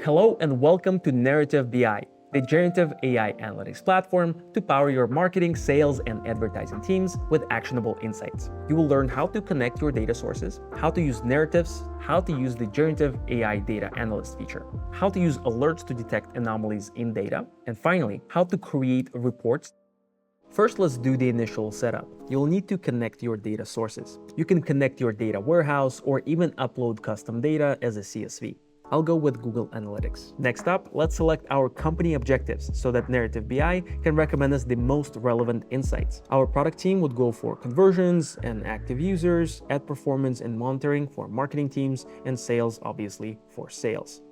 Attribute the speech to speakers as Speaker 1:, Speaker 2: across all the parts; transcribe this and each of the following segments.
Speaker 1: Hello and welcome to Narrative BI, the generative AI analytics platform to power your marketing, sales, and advertising teams with actionable insights. You will learn how to connect your data sources, how to use narratives, how to use the generative AI data analyst feature, how to use alerts to detect anomalies in data, and finally, how to create reports. First, let's do the initial setup. You'll need to connect your data sources. You can connect your data warehouse or even upload custom data as a CSV. I'll go with Google Analytics. Next up, let's select our company objectives so that Narrative BI can recommend us the most relevant insights. Our product team would go for conversions and active users, ad performance and monitoring for marketing teams, and sales, obviously, for sales.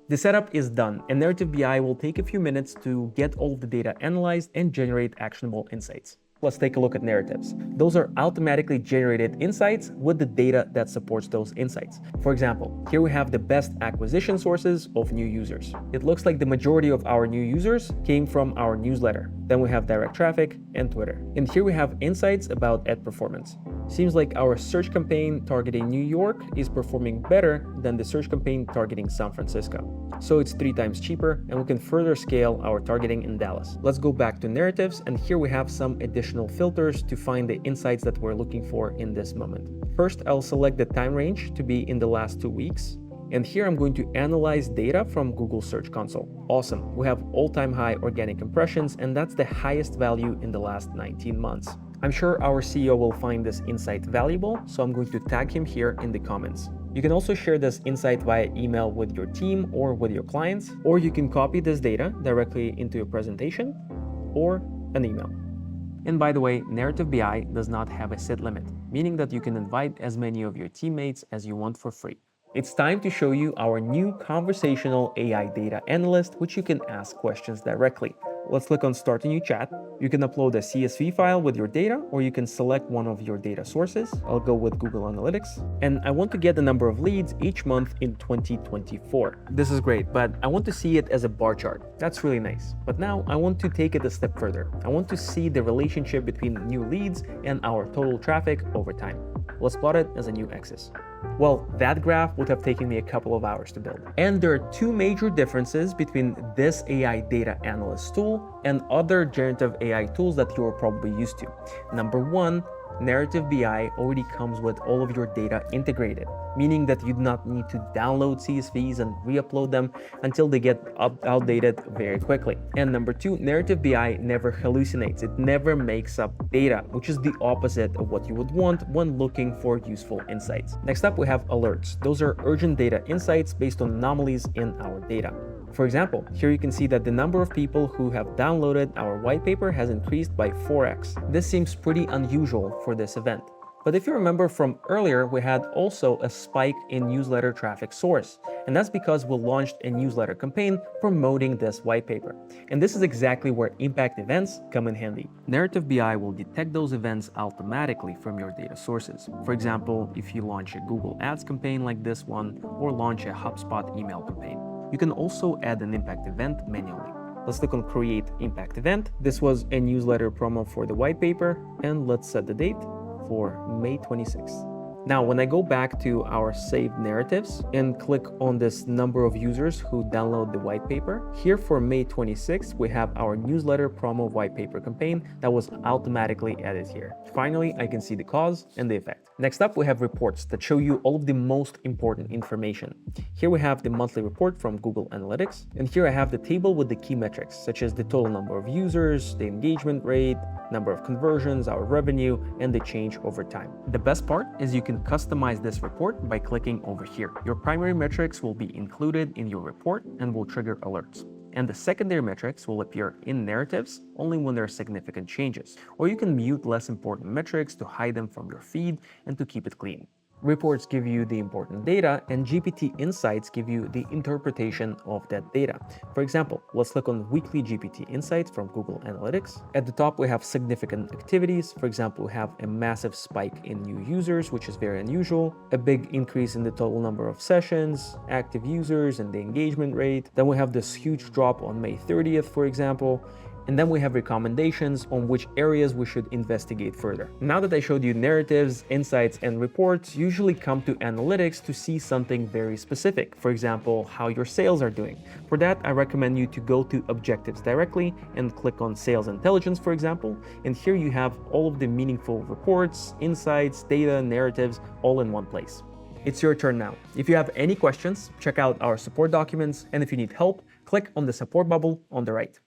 Speaker 1: The setup is done, and Narrative BI will take a few minutes to get all of the data analyzed and generate actionable insights. Let's take a look at narratives. Those are automatically generated insights with the data that supports those insights. For example, here we have the best acquisition sources of new users. It looks like the majority of our new users came from our newsletter. Then we have direct traffic and Twitter. And here we have insights about ad performance. Seems like our search campaign targeting New York is performing better than the search campaign targeting San Francisco. So it's 3 times cheaper, and we can further scale our targeting in Dallas. Let's go back to narratives, and here we have some additional filters to find the insights that we're looking for in this moment. First, I'll select the time range to be in the last 2 weeks. And here I'm going to analyze data from Google Search Console. Awesome, we have all-time high organic impressions, and that's the highest value in the last 19 months. I'm sure our CEO will find this insight valuable, so I'm going to tag him here in the comments. You can also share this insight via email with your team or with your clients, or you can copy this data directly into your presentation or an email. And by the way, Narrative BI does not have a set limit, meaning that you can invite as many of your teammates as you want for free. It's time to show you our new conversational AI data analyst, which you can ask questions directly. Let's click on Start a New Chat. You can upload a CSV file with your data, or you can select one of your data sources. I'll go with Google Analytics. And I want to get the number of leads each month in 2024. This is great, but I want to see it as a bar chart. That's really nice. But now I want to take it a step further. I want to see the relationship between new leads and our total traffic over time. Let's plot it as a new axis. Well, that graph would have taken me a couple of hours to build. And there are 2 major differences between this AI data analyst tool and other generative AI tools that you're probably used to. Number 1, Narrative BI already comes with all of your data integrated, meaning that you do not need to download CSVs and re-upload them until they get outdated very quickly. And number 2, Narrative BI never hallucinates. It never makes up data, which is the opposite of what you would want when looking for useful insights. Next up, we have alerts. Those are urgent data insights based on anomalies in our data. For example, here you can see that the number of people who have downloaded our white paper has increased by 4x. This seems pretty unusual for this event. But if you remember from earlier, we had also a spike in newsletter traffic source. And that's because we launched a newsletter campaign promoting this white paper. And this is exactly where impact events come in handy. Narrative BI will detect those events automatically from your data sources. For example, if you launch a Google Ads campaign like this one, or launch a HubSpot email campaign. You can also add an impact event manually. Let's click on Create Impact Event. This was a newsletter promo for the white paper, and let's set the date for May 26th. Now, when I go back to our saved narratives and click on this number of users who download the white paper, here for May 26th, we have our newsletter promo white paper campaign that was automatically added here. Finally, I can see the cause and the effect. Next up, we have reports that show you all of the most important information. Here we have the monthly report from Google Analytics, and here I have the table with the key metrics, such as the total number of users, the engagement rate, number of conversions, our revenue, and the change over time. The best part is you can customize this report by clicking over here. Your primary metrics will be included in your report and will trigger alerts. And the secondary metrics will appear in narratives only when there are significant changes. Or you can mute less important metrics to hide them from your feed and to keep it clean. Reports give you the important data, and GPT Insights give you the interpretation of that data. For example, let's click on Weekly GPT Insights from Google Analytics. At the top, we have significant activities. For example, we have a massive spike in new users, which is very unusual, a big increase in the total number of sessions, active users, and the engagement rate. Then we have this huge drop on May 30th, for example. And then we have recommendations on which areas we should investigate further. Now that I showed you narratives, insights, and reports, usually come to analytics to see something very specific. For example, how your sales are doing. For that, I recommend you to go to objectives directly and click on sales intelligence, for example. And here you have all of the meaningful reports, insights, data, narratives, all in one place. It's your turn now. If you have any questions, check out our support documents. And if you need help, click on the support bubble on the right.